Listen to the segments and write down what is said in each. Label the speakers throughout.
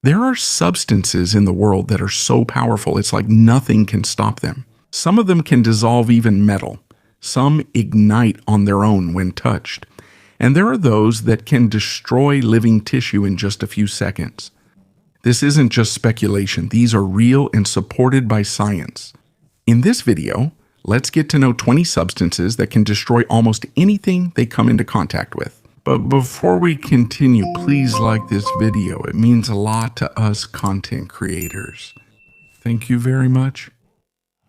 Speaker 1: There are substances in the world that are so powerful it's like nothing can stop them. Some of them can dissolve even metal. Some ignite on their own when touched. And there are those that can destroy living tissue in just a few seconds. This isn't just speculation. These are real and supported by science. In this video, let's get to know 20 substances that can destroy almost anything they come into contact with. But before we continue, please like this video. It means a lot to us content creators. Thank you very much.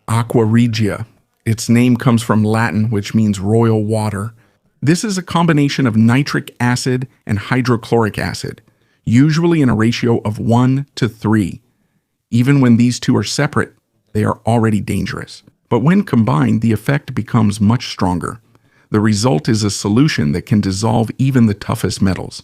Speaker 1: Aqua Regia. Its name comes from Latin, which means royal water. This is a combination of nitric acid and hydrochloric acid, usually in a ratio of 1 to 3. Even when these two are separate, they are already dangerous. But when combined, the effect becomes much stronger. The result is a solution that can dissolve even the toughest metals,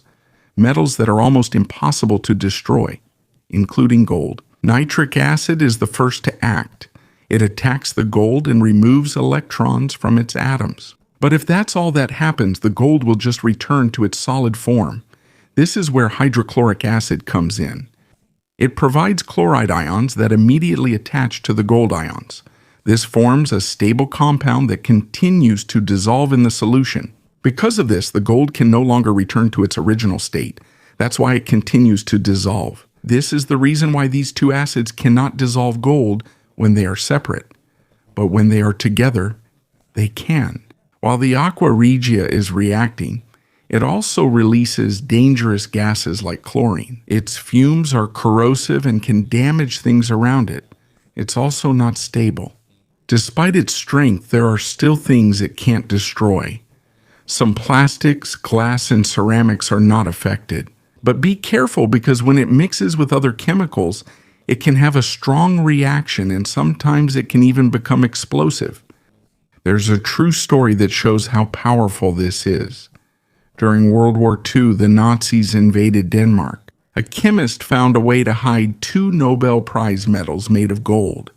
Speaker 1: metals that are almost impossible to destroy, including gold. Nitric acid is the first to act. It attacks the gold and removes electrons from its atoms. But if that's all that happens, the gold will just return to its solid form. This is where hydrochloric acid comes in. It provides chloride ions that immediately attach to the gold ions. This forms a stable compound that continues to dissolve in the solution. Because of this, the gold can no longer return to its original state. That's why it continues to dissolve. This is the reason why these two acids cannot dissolve gold when they are separate. But when they are together, they can. While the Aqua Regia is reacting, it also releases dangerous gases like chlorine. Its fumes are corrosive and can damage things around it. It's also not stable. Despite its strength, there are still things it can't destroy. Some plastics, glass, and ceramics are not affected. But be careful because when it mixes with other chemicals, it can have a strong reaction and sometimes it can even become explosive. There's a true story that shows how powerful this is. During World War II, the Nazis invaded Denmark. A chemist found a way to hide 2 Nobel Prize medals made of gold.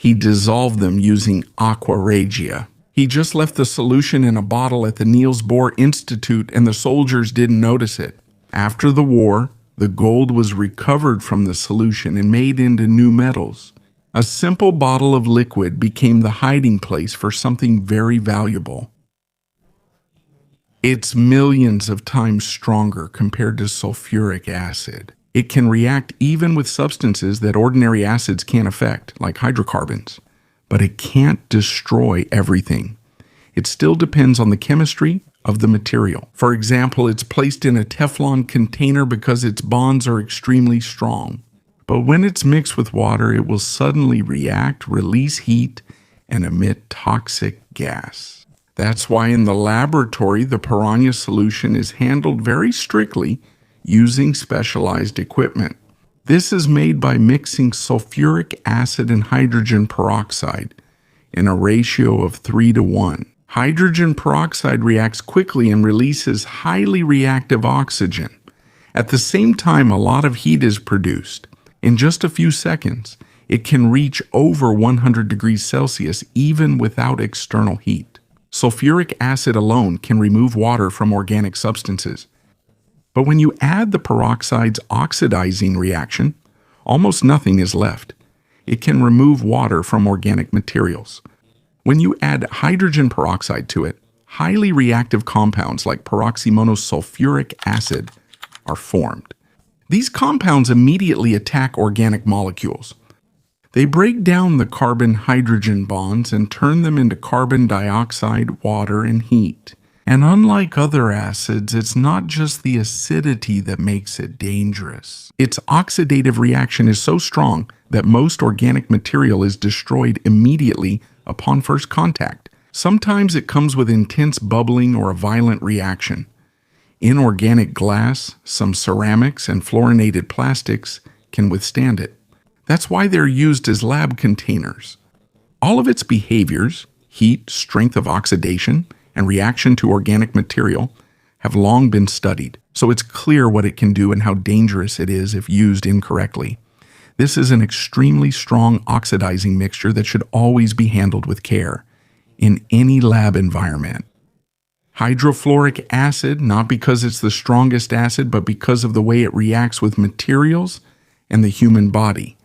Speaker 1: He dissolved them using Aqua Regia. He just left the solution in a bottle at the Niels Bohr Institute and the soldiers didn't notice it. After the war, the gold was recovered from the solution and made into new metals. A simple bottle of liquid became the hiding place for something very valuable. It's millions of times stronger compared to sulfuric acid. It can react even with substances that ordinary acids can't affect, like hydrocarbons. But it can't destroy everything. It still depends on the chemistry of the material. For example, it's placed in a Teflon container because its bonds are extremely strong. But when it's mixed with water, it will suddenly react, release heat, and emit toxic gas. That's why in the laboratory, the Piranha solution is handled very strictly using specialized equipment. This is made by mixing sulfuric acid and hydrogen peroxide in a ratio of 3 to 1. Hydrogen peroxide reacts quickly and releases highly reactive oxygen. At the same time, a lot of heat is produced. In just a few seconds, it can reach over 100 degrees Celsius even without external heat. Sulfuric acid alone can remove water from organic substances. But when you add the peroxide's oxidizing reaction, almost nothing is left. It can remove water from organic materials. When you add hydrogen peroxide to it, highly reactive compounds like peroxymonosulfuric acid are formed. These compounds immediately attack organic molecules. They break down the carbon-hydrogen bonds and turn them into carbon dioxide, water, and heat. And unlike other acids, it's not just the acidity that makes it dangerous. Its oxidative reaction is so strong that most organic material is destroyed immediately upon first contact. Sometimes it comes with intense bubbling or a violent reaction. Inorganic glass, some ceramics, and fluorinated plastics can withstand it. That's why they're used as lab containers. All of its behaviors, heat, strength of oxidation, and reaction to organic material have long been studied, so it's clear what it can do and how dangerous it is if used incorrectly. This is an extremely strong oxidizing mixture that should always be handled with care in any lab environment. Hydrofluoric acid, not because it's the strongest acid, but because of the way it reacts with materials, and the human body.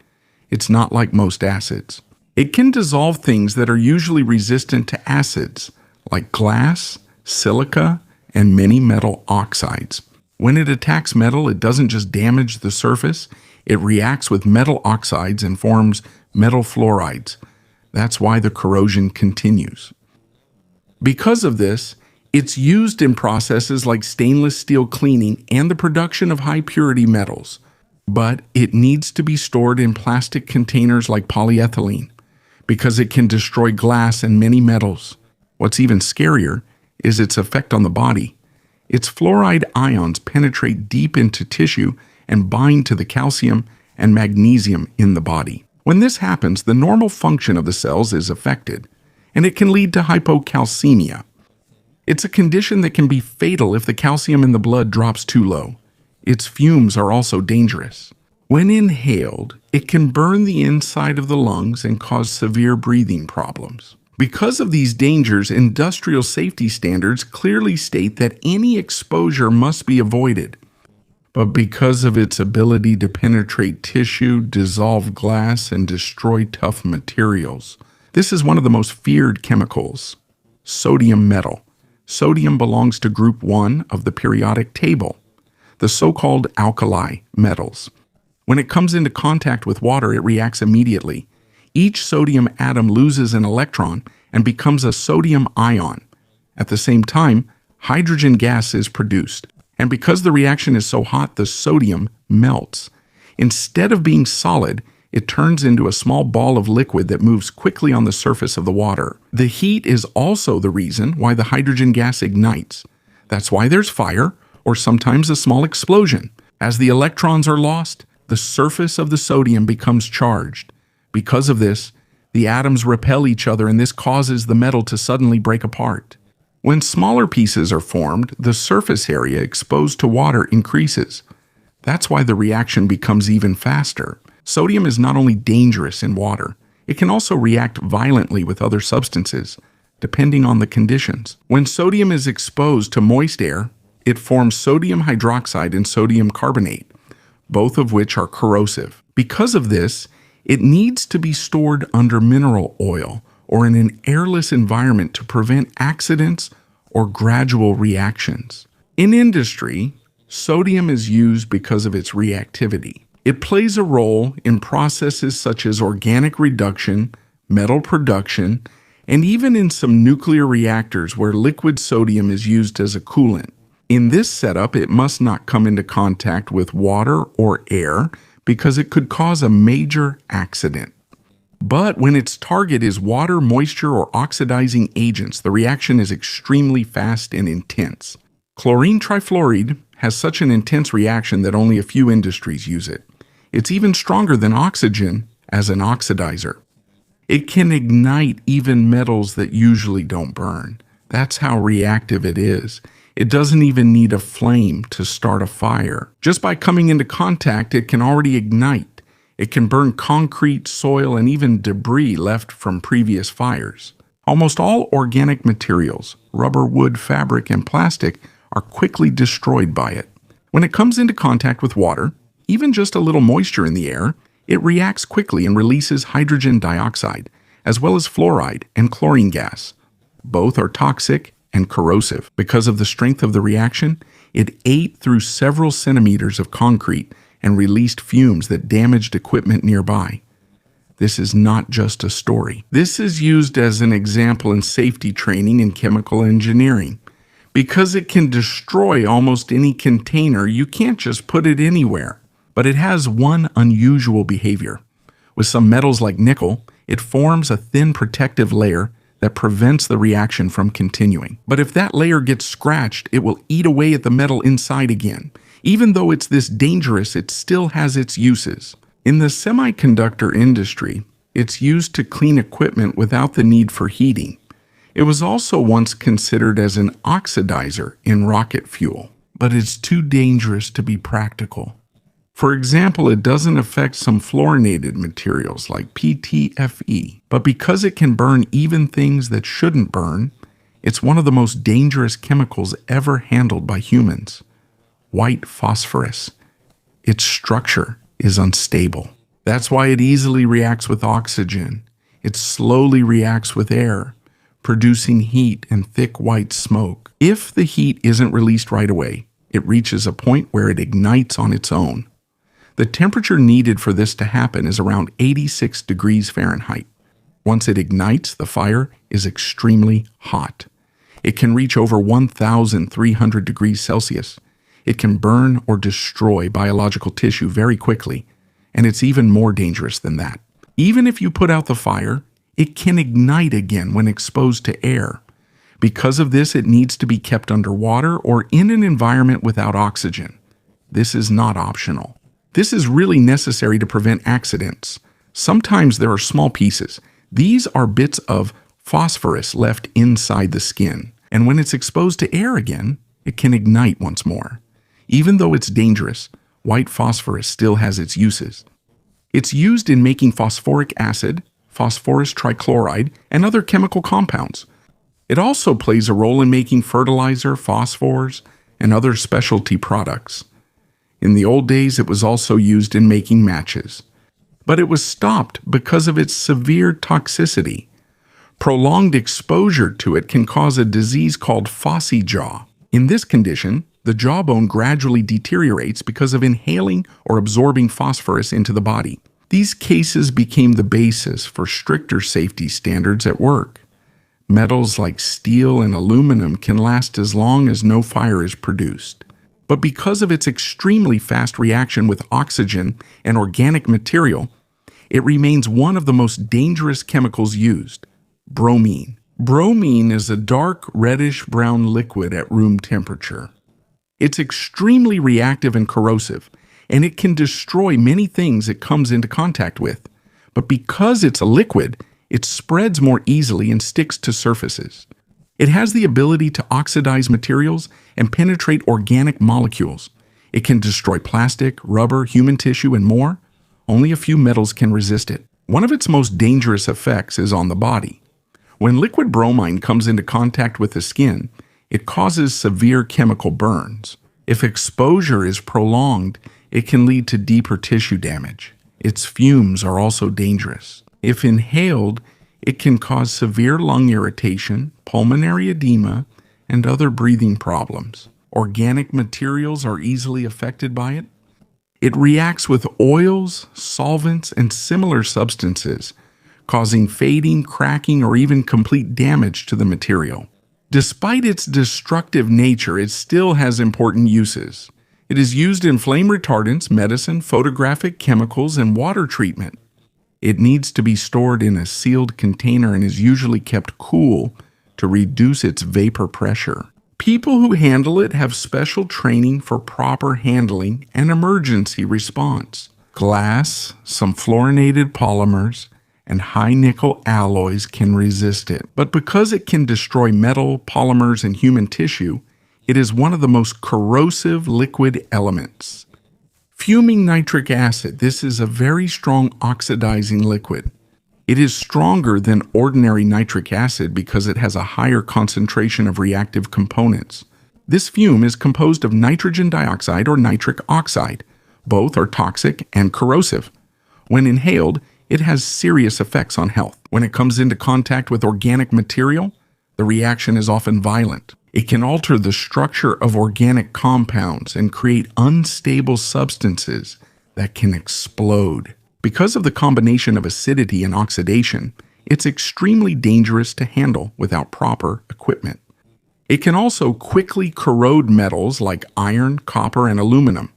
Speaker 1: It's not like most acids. It can dissolve things that are usually resistant to acids, like glass, silica, and many metal oxides. When it attacks metal, it doesn't just damage the surface, it reacts with metal oxides and forms metal fluorides. That's why the corrosion continues. Because of this, it's used in processes like stainless steel cleaning and the production of high-purity metals. But it needs to be stored in plastic containers like polyethylene, because it can destroy glass and many metals. What's even scarier is its effect on the body. Its fluoride ions penetrate deep into tissue and bind to the calcium and magnesium in the body. When this happens, the normal function of the cells is affected, and it can lead to hypocalcemia. It's a condition that can be fatal if the calcium in the blood drops too low. Its fumes are also dangerous. When inhaled, it can burn the inside of the lungs and cause severe breathing problems. Because of these dangers, industrial safety standards clearly state that any exposure must be avoided. But because of its ability to penetrate tissue, dissolve glass, and destroy tough materials, this is one of the most feared chemicals. Sodium metal. Sodium belongs to group 1 of the periodic table, the so-called alkali metals. When it comes into contact with water, it reacts immediately. Each sodium atom loses an electron and becomes a sodium ion. At the same time, hydrogen gas is produced, and because the reaction is so hot, the sodium melts. Instead of being solid, it turns into a small ball of liquid that moves quickly on the surface of the water. The heat is also the reason why the hydrogen gas ignites. That's why there's fire, or sometimes a small explosion. As the electrons are lost, the surface of the sodium becomes charged. Because of this, the atoms repel each other, and this causes the metal to suddenly break apart. When smaller pieces are formed, the surface area exposed to water increases. That's why the reaction becomes even faster. Sodium is not only dangerous in water, it can also react violently with other substances, depending on the conditions. When sodium is exposed to moist air, it forms sodium hydroxide and sodium carbonate, both of which are corrosive. Because of this, it needs to be stored under mineral oil or in an airless environment to prevent accidents or gradual reactions. In industry, sodium is used because of its reactivity. It plays a role in processes such as organic reduction, metal production, and even in some nuclear reactors where liquid sodium is used as a coolant. In this setup, it must not come into contact with water or air because it could cause a major accident. But when its target is water, moisture, or oxidizing agents, the reaction is extremely fast and intense. Chlorine trifluoride has such an intense reaction that only a few industries use it. It's even stronger than oxygen as an oxidizer. It can ignite even metals that usually don't burn. That's how reactive it is. It doesn't even need a flame to start a fire. Just by coming into contact, it can already ignite. It can burn concrete, soil, and even debris left from previous fires. Almost all organic materials, rubber, wood, fabric, and plastic, are quickly destroyed by it. When it comes into contact with water, even just a little moisture in the air, it reacts quickly and releases hydrogen dioxide, as well as fluoride and chlorine gas. Both are toxic and corrosive. Because of the strength of the reaction, it ate through several centimeters of concrete and released fumes that damaged equipment nearby. This is not just a story. This is used as an example in safety training in chemical engineering. Because it can destroy almost any container, you can't just put it anywhere. But it has one unusual behavior. With some metals like nickel, it forms a thin protective layer that prevents the reaction from continuing. But if that layer gets scratched, it will eat away at the metal inside again. Even though it's this dangerous, it still has its uses. In the semiconductor industry, it's used to clean equipment without the need for heating. It was also once considered as an oxidizer in rocket fuel, but it's too dangerous to be practical. For example, it doesn't affect some fluorinated materials like PTFE, but because it can burn even things that shouldn't burn, it's one of the most dangerous chemicals ever handled by humans. White phosphorus. Its structure is unstable. That's why it easily reacts with oxygen. It slowly reacts with air, producing heat and thick white smoke. If the heat isn't released right away, it reaches a point where it ignites on its own. The temperature needed for this to happen is around 86 degrees Fahrenheit. Once it ignites, the fire is extremely hot. It can reach over 1,300 degrees Celsius. It can burn or destroy biological tissue very quickly, and it's even more dangerous than that. Even if you put out the fire, it can ignite again when exposed to air. Because of this, it needs to be kept underwater or in an environment without oxygen. This is not optional. This is really necessary to prevent accidents. Sometimes there are small pieces. These are bits of phosphorus left inside the skin, and when it's exposed to air again, it can ignite once more. Even though it's dangerous, white phosphorus still has its uses. It's used in making phosphoric acid, phosphorus trichloride, and other chemical compounds. It also plays a role in making fertilizer, phosphors, and other specialty products. In the old days, it was also used in making matches. But it was stopped because of its severe toxicity. Prolonged exposure to it can cause a disease called phossy jaw. In this condition, the jawbone gradually deteriorates because of inhaling or absorbing phosphorus into the body. These cases became the basis for stricter safety standards at work. Metals like steel and aluminum can last as long as no fire is produced. But because of its extremely fast reaction with oxygen and organic material, it remains one of the most dangerous chemicals used: bromine. Bromine is a dark reddish-brown liquid at room temperature. It's extremely reactive and corrosive, and it can destroy many things it comes into contact with. But because it's a liquid, it spreads more easily and sticks to surfaces. It has the ability to oxidize materials and penetrate organic molecules. It can destroy plastic, rubber, human tissue, and more. Only a few metals can resist it. One of its most dangerous effects is on the body. When liquid bromine comes into contact with the skin, it causes severe chemical burns. If exposure is prolonged, it can lead to deeper tissue damage. Its fumes are also dangerous. If inhaled, it can cause severe lung irritation, pulmonary edema, and other breathing problems. Organic materials are easily affected by it. It reacts with oils, solvents, and similar substances, causing fading, cracking, or even complete damage to the material. Despite its destructive nature, it still has important uses. It is used in flame retardants, medicine, photographic chemicals, and water treatment. It needs to be stored in a sealed container and is usually kept cool to reduce its vapor pressure. People who handle it have special training for proper handling and emergency response. Glass, some fluorinated polymers, and high-nickel alloys can resist it. But because it can destroy metal, polymers, and human tissue, it is one of the most corrosive liquid elements. Fuming nitric acid. This is a very strong oxidizing liquid. It is stronger than ordinary nitric acid because it has a higher concentration of reactive components. This fume is composed of nitrogen dioxide or nitric oxide. Both are toxic and corrosive. When inhaled, it has serious effects on health. When it comes into contact with organic material, the reaction is often violent. It can alter the structure of organic compounds and create unstable substances that can explode. Because of the combination of acidity and oxidation, it's extremely dangerous to handle without proper equipment. It can also quickly corrode metals like iron, copper, and aluminum.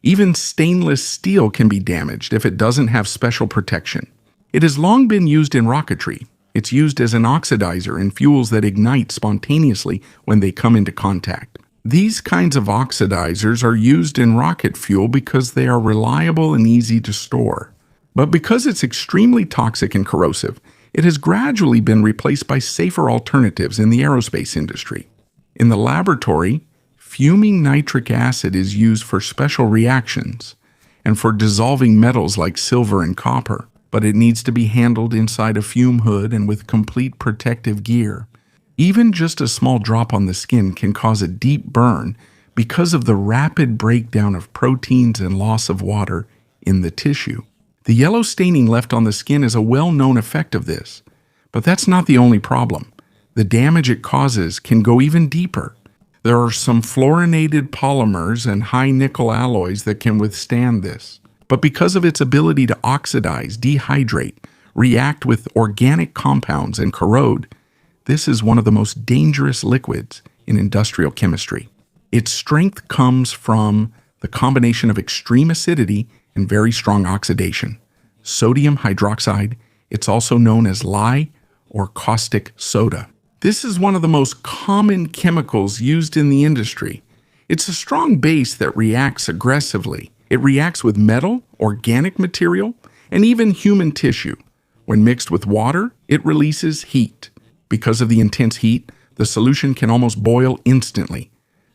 Speaker 1: Even stainless steel can be damaged if it doesn't have special protection. It has long been used in rocketry. It's used as an oxidizer in fuels that ignite spontaneously when they come into contact. These kinds of oxidizers are used in rocket fuel because they are reliable and easy to store. But because it's extremely toxic and corrosive, it has gradually been replaced by safer alternatives in the aerospace industry. In the laboratory, fuming nitric acid is used for special reactions and for dissolving metals like silver and copper, but it needs to be handled inside a fume hood and with complete protective gear. Even just a small drop on the skin can cause a deep burn because of the rapid breakdown of proteins and loss of water in the tissue. The yellow staining left on the skin is a well-known effect of this, but that's not the only problem. The damage it causes can go even deeper. There are some fluorinated polymers and high nickel alloys that can withstand this. But because of its ability to oxidize, dehydrate, react with organic compounds, and corrode, this is one of the most dangerous liquids in industrial chemistry. Its strength comes from the combination of extreme acidity and very strong oxidation. Sodium hydroxide, it's also known as lye or caustic soda. This is one of the most common chemicals used in the industry. It's a strong base that reacts aggressively. It reacts with metal, organic material, and even human tissue. When mixed with water, it releases heat. Because of the intense heat, the solution can almost boil instantly.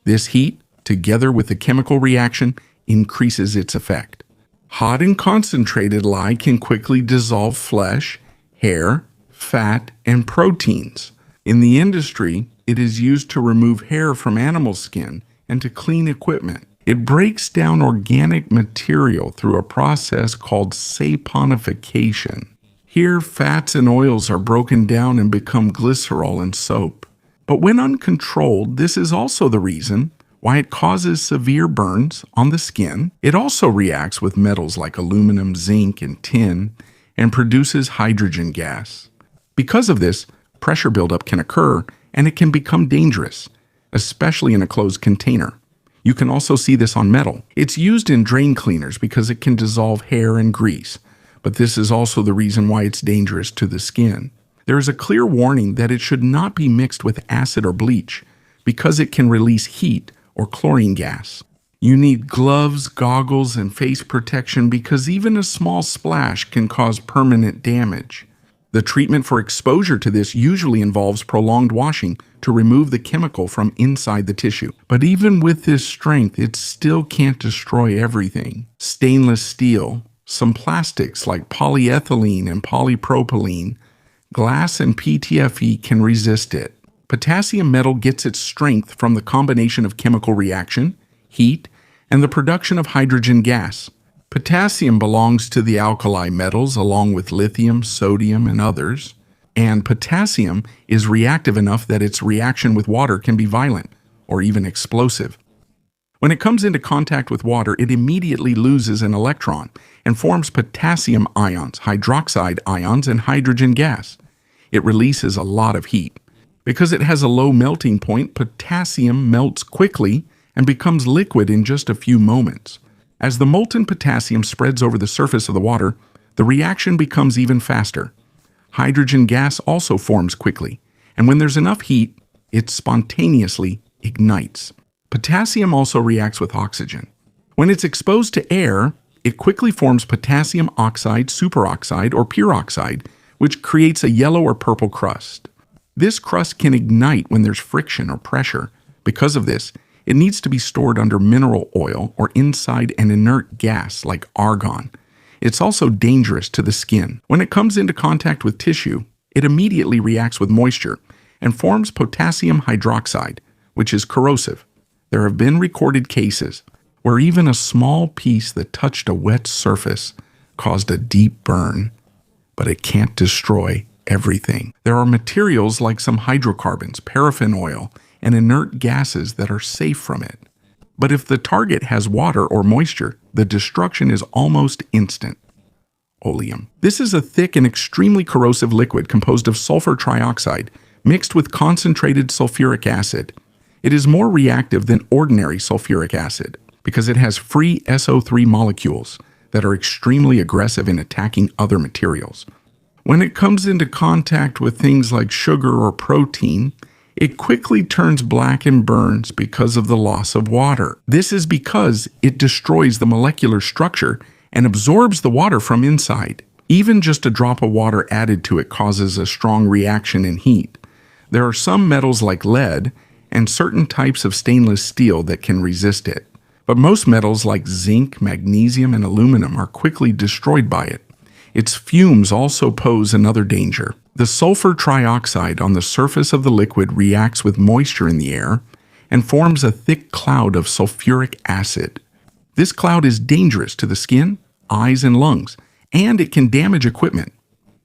Speaker 1: This heat, together with the chemical reaction, increases its effect. Hot and concentrated lye can quickly dissolve flesh, hair, fat, and proteins. In the industry, it is used to remove hair from animal skin and to clean equipment. It breaks down organic material through a process called saponification. Here, fats and oils are broken down and become glycerol and soap. But when uncontrolled, this is also the reason why it causes severe burns on the skin. It also reacts with metals like aluminum, zinc, and tin, and produces hydrogen gas. Because of this, pressure buildup can occur, and it can become dangerous, especially in a closed container. You can also see this on metal. It's used in drain cleaners because it can dissolve hair and grease, but this is also the reason why it's dangerous to the skin. There is a clear warning that it should not be mixed with acid or bleach because it can release heat or chlorine gas. You need gloves, goggles, and face protection because even a small splash can cause permanent damage. The treatment for exposure to this usually involves prolonged washing to remove the chemical from inside the tissue. But even with this strength, it still can't destroy everything. Stainless steel, some plastics like polyethylene and polypropylene, glass and PTFE can resist it. Potassium metal gets its strength from the combination of chemical reaction, heat, and the production of hydrogen gas. Potassium belongs to the alkali metals along with lithium, sodium, and others, and potassium is reactive enough that its reaction with water can be violent or even explosive. When it comes into contact with water, it immediately loses an electron and forms potassium ions, hydroxide ions, and hydrogen gas. It releases a lot of heat. Because it has a low melting point, potassium melts quickly and becomes liquid in just a few moments. As the molten potassium spreads over the surface of the water, the reaction becomes even faster. Hydrogen gas also forms quickly, and when there's enough heat, it spontaneously ignites. Potassium also reacts with oxygen. When it's exposed to air, it quickly forms potassium oxide, superoxide, or pure oxide, which creates a yellow or purple crust. This crust can ignite when there's friction or pressure. Because of this, it needs to be stored under mineral oil or inside an inert gas like argon. It's also dangerous to the skin. When it comes into contact with tissue, it immediately reacts with moisture and forms potassium hydroxide, which is corrosive. There have been recorded cases where even a small piece that touched a wet surface caused a deep burn, but it can't destroy everything. There are materials like some hydrocarbons, paraffin oil, and inert gases that are safe from it. But if the target has water or moisture, the destruction is almost instant. Oleum. This is a thick and extremely corrosive liquid composed of sulfur trioxide mixed with concentrated sulfuric acid. It is more reactive than ordinary sulfuric acid because it has free SO3 molecules that are extremely aggressive in attacking other materials. When it comes into contact with things like sugar or protein, it quickly turns black and burns because of the loss of water. This is because it destroys the molecular structure and absorbs the water from inside. Even just a drop of water added to it causes a strong reaction in heat. There are some metals like lead and certain types of stainless steel that can resist it. But most metals like zinc, magnesium, and aluminum are quickly destroyed by it. Its fumes also pose another danger. The sulfur trioxide on the surface of the liquid reacts with moisture in the air and forms a thick cloud of sulfuric acid. This cloud is dangerous to the skin, eyes, and lungs, and it can damage equipment.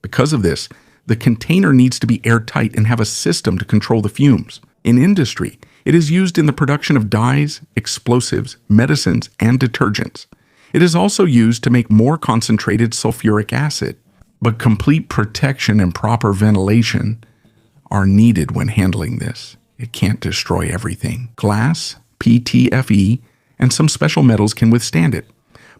Speaker 1: Because of this, the container needs to be airtight and have a system to control the fumes. In industry, it is used in the production of dyes, explosives, medicines, and detergents. It is also used to make more concentrated sulfuric acid. But complete protection and proper ventilation are needed when handling this. It can't destroy everything. Glass, PTFE, and some special metals can withstand it.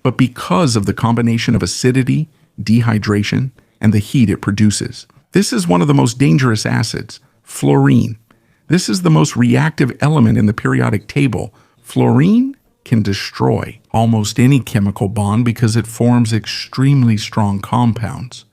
Speaker 1: But because of the combination of acidity, dehydration, and the heat it produces, this is one of the most dangerous acids, fluorine. This is the most reactive element in the periodic table. Fluorine can destroy almost any chemical bond because it forms extremely strong compounds.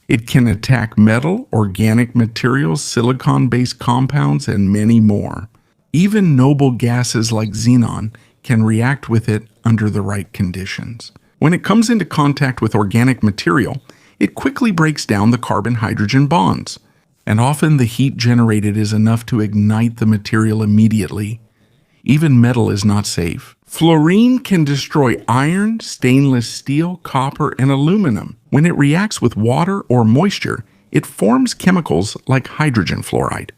Speaker 1: It can attack metal, organic materials, silicon-based compounds, and many more. Even noble gases like xenon can react with it under the right conditions. When it comes into contact with organic material, it quickly breaks down the carbon-hydrogen bonds, and often the heat generated is enough to ignite the material immediately. Even metal is not safe. Fluorine can destroy iron, stainless steel, copper, and aluminum. When it reacts with water or moisture, it forms chemicals like hydrogen fluoride,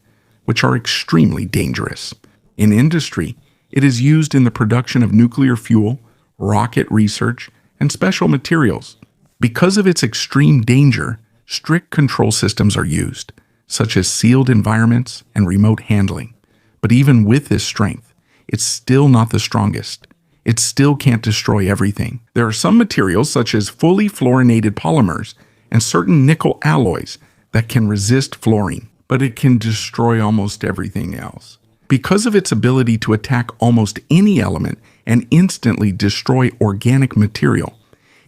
Speaker 1: which are extremely dangerous. In industry, it is used in the production of nuclear fuel, rocket research, and special materials. Because of its extreme danger, strict control systems are used, such as sealed environments and remote handling. But even with this strength, it's still not the strongest. It still can't destroy everything. There are some materials, such as fully fluorinated polymers and certain nickel alloys, that can resist fluorine, but it can destroy almost everything else. Because of its ability to attack almost any element and instantly destroy organic material,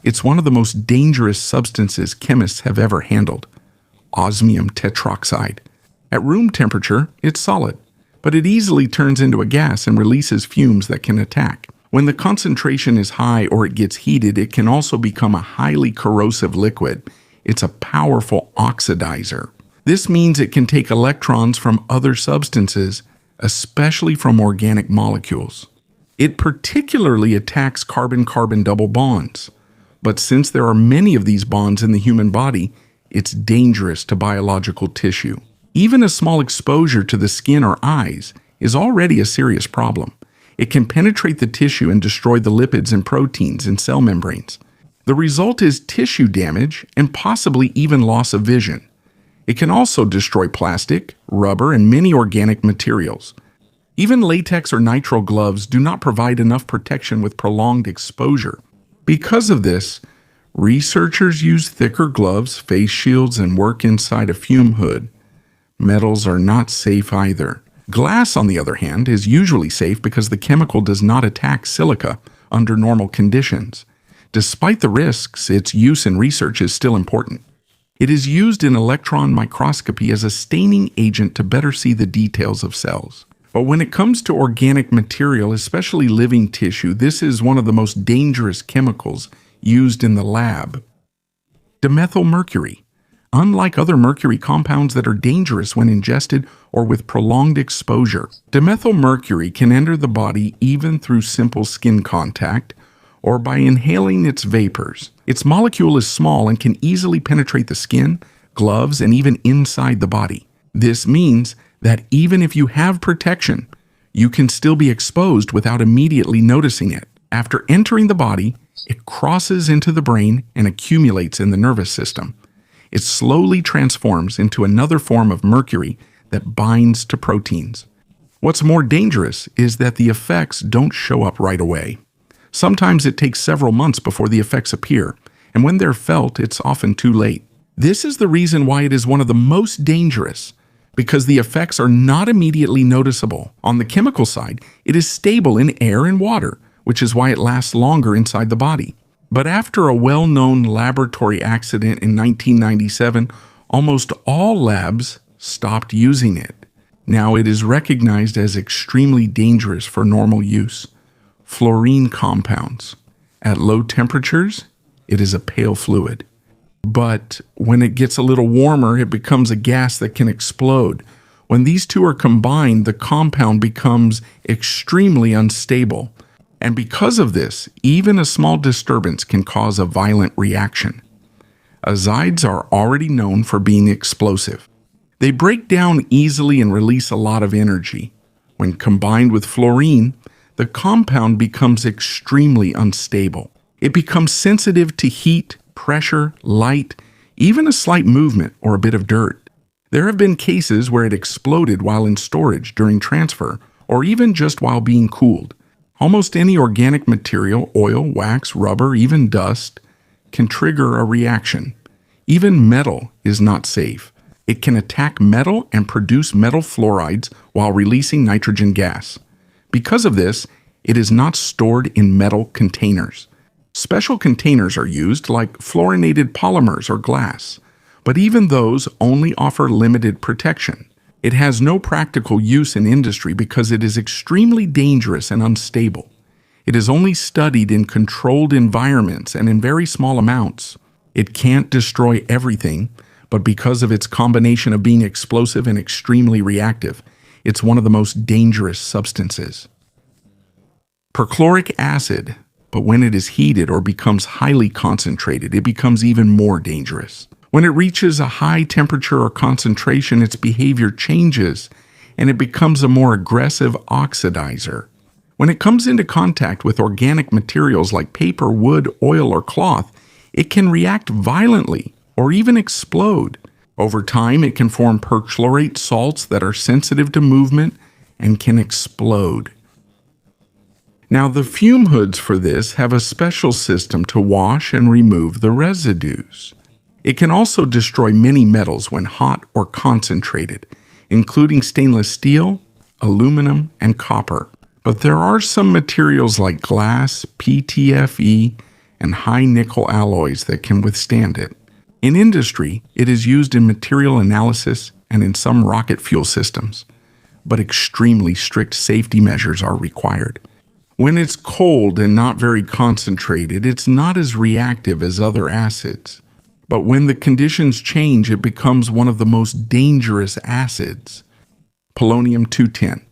Speaker 1: it's one of the most dangerous substances chemists have ever handled. Osmium tetroxide. At room temperature, it's solid, but it easily turns into a gas and releases fumes that can attack. When the concentration is high or it gets heated, it can also become a highly corrosive liquid. It's a powerful oxidizer. This means it can take electrons from other substances, especially from organic molecules. It particularly attacks carbon-carbon double bonds. But since there are many of these bonds in the human body, it's dangerous to biological tissue. Even a small exposure to the skin or eyes is already a serious problem. It can penetrate the tissue and destroy the lipids and proteins in cell membranes. The result is tissue damage and possibly even loss of vision. It can also destroy plastic, rubber, and many organic materials. Even latex or nitrile gloves do not provide enough protection with prolonged exposure. Because of this, researchers use thicker gloves, face shields, and work inside a fume hood. Metals are not safe either. Glass, on the other hand, is usually safe because the chemical does not attack silica under normal conditions. Despite the risks, its use in research is still important. It is used in electron microscopy as a staining agent to better see the details of cells. But when it comes to organic material, especially living tissue, this is one of the most dangerous chemicals used in the lab. Dimethylmercury. Unlike other mercury compounds that are dangerous when ingested or with prolonged exposure, dimethylmercury can enter the body even through simple skin contact or by inhaling its vapors. Its molecule is small and can easily penetrate the skin, gloves, and even inside the body. This means that even if you have protection, you can still be exposed without immediately noticing it. After entering the body, it crosses into the brain and accumulates in the nervous system. It slowly transforms into another form of mercury that binds to proteins. What's more dangerous is that the effects don't show up right away. Sometimes it takes several months before the effects appear, and when they're felt, it's often too late. This is the reason why it is one of the most dangerous, because the effects are not immediately noticeable. On the chemical side, it is stable in air and water, which is why it lasts longer inside the body. But after a well-known laboratory accident in 1997, almost all labs stopped using it. Now it is recognized as extremely dangerous for normal use. Fluorine compounds. At low temperatures, it is a pale fluid. But when it gets a little warmer, it becomes a gas that can explode. When these two are combined, the compound becomes extremely unstable. And because of this, even a small disturbance can cause a violent reaction. Azides are already known for being explosive. They break down easily and release a lot of energy. When combined with fluorine, the compound becomes extremely unstable. It becomes sensitive to heat, pressure, light, even a slight movement or a bit of dirt. There have been cases where it exploded while in storage during transfer, or even just while being cooled. Almost any organic material, oil, wax, rubber, even dust, can trigger a reaction. Even metal is not safe. It can attack metal and produce metal fluorides while releasing nitrogen gas. Because of this, it is not stored in metal containers. Special containers are used, like fluorinated polymers or glass, but even those only offer limited protection. It has no practical use in industry because it is extremely dangerous and unstable. It is only studied in controlled environments and in very small amounts. It can't destroy everything, but because of its combination of being explosive and extremely reactive, it's one of the most dangerous substances. Perchloric acid, but when it is heated or becomes highly concentrated, it becomes even more dangerous. When it reaches a high temperature or concentration, its behavior changes and it becomes a more aggressive oxidizer. When it comes into contact with organic materials like paper, wood, oil, or cloth, it can react violently or even explode. Over time, it can form perchlorate salts that are sensitive to movement and can explode. Now, the fume hoods for this have a special system to wash and remove the residues. It can also destroy many metals when hot or concentrated, including stainless steel, aluminum, and copper. But there are some materials like glass, PTFE, and high nickel alloys that can withstand it. In industry, it is used in material analysis and in some rocket fuel systems, but extremely strict safety measures are required. When it's cold and not very concentrated, it's not as reactive as other acids. But when the conditions change, it becomes one of the most dangerous acids. Polonium-210.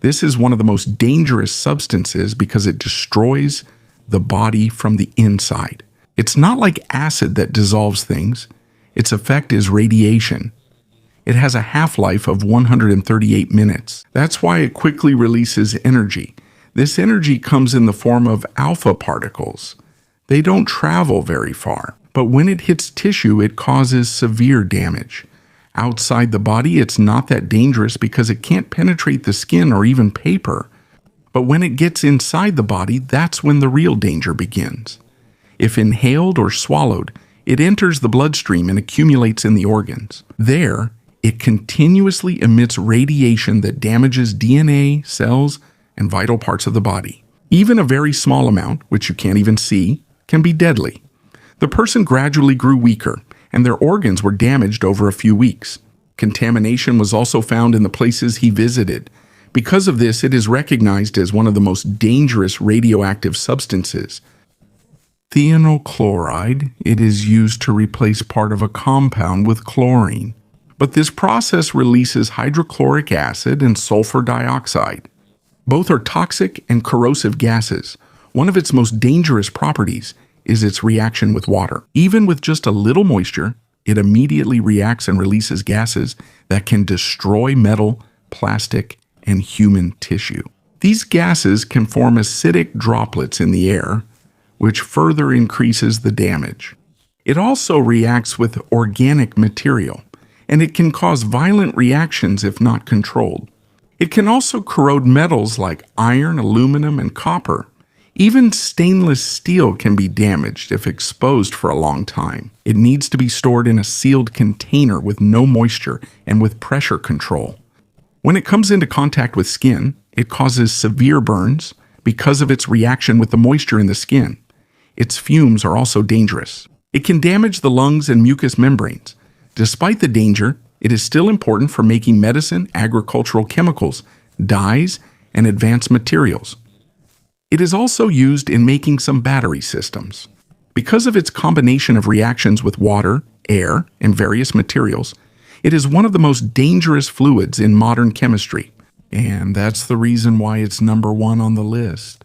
Speaker 1: This is one of the most dangerous substances because it destroys the body from the inside. It's not like acid that dissolves things. Its effect is radiation. It has a half-life of 138 minutes. That's why it quickly releases energy. This energy comes in the form of alpha particles. They don't travel very far, but when it hits tissue, it causes severe damage. Outside the body, it's not that dangerous because it can't penetrate the skin or even paper. But when it gets inside the body, that's when the real danger begins. If inhaled or swallowed, it enters the bloodstream and accumulates in the organs. There, it continuously emits radiation that damages DNA, cells, and vital parts of the body. Even a very small amount, which you can't even see, can be deadly. The person gradually grew weaker, and their organs were damaged over a few weeks. Contamination was also found in the places he visited. Because of this, it is recognized as one of the most dangerous radioactive substances. Thionyl chloride, it is used to replace part of a compound with chlorine. But this process releases hydrochloric acid and sulfur dioxide. Both are toxic and corrosive gases. One of its most dangerous properties is its reaction with water. Even with just a little moisture, it immediately reacts and releases gases that can destroy metal, plastic, and human tissue. These gases can form acidic droplets in the air, which further increases the damage. It also reacts with organic material, and it can cause violent reactions if not controlled. It can also corrode metals like iron, aluminum, and copper. Even stainless steel can be damaged if exposed for a long time. It needs to be stored in a sealed container with no moisture and with pressure control. When it comes into contact with skin, it causes severe burns because of its reaction with the moisture in the skin. Its fumes are also dangerous. It can damage the lungs and mucous membranes. Despite the danger, it is still important for making medicine, agricultural chemicals, dyes, and advanced materials. It is also used in making some battery systems. Because of its combination of reactions with water, air, and various materials, it is one of the most dangerous fluids in modern chemistry. And that's the reason why it's number one on the list.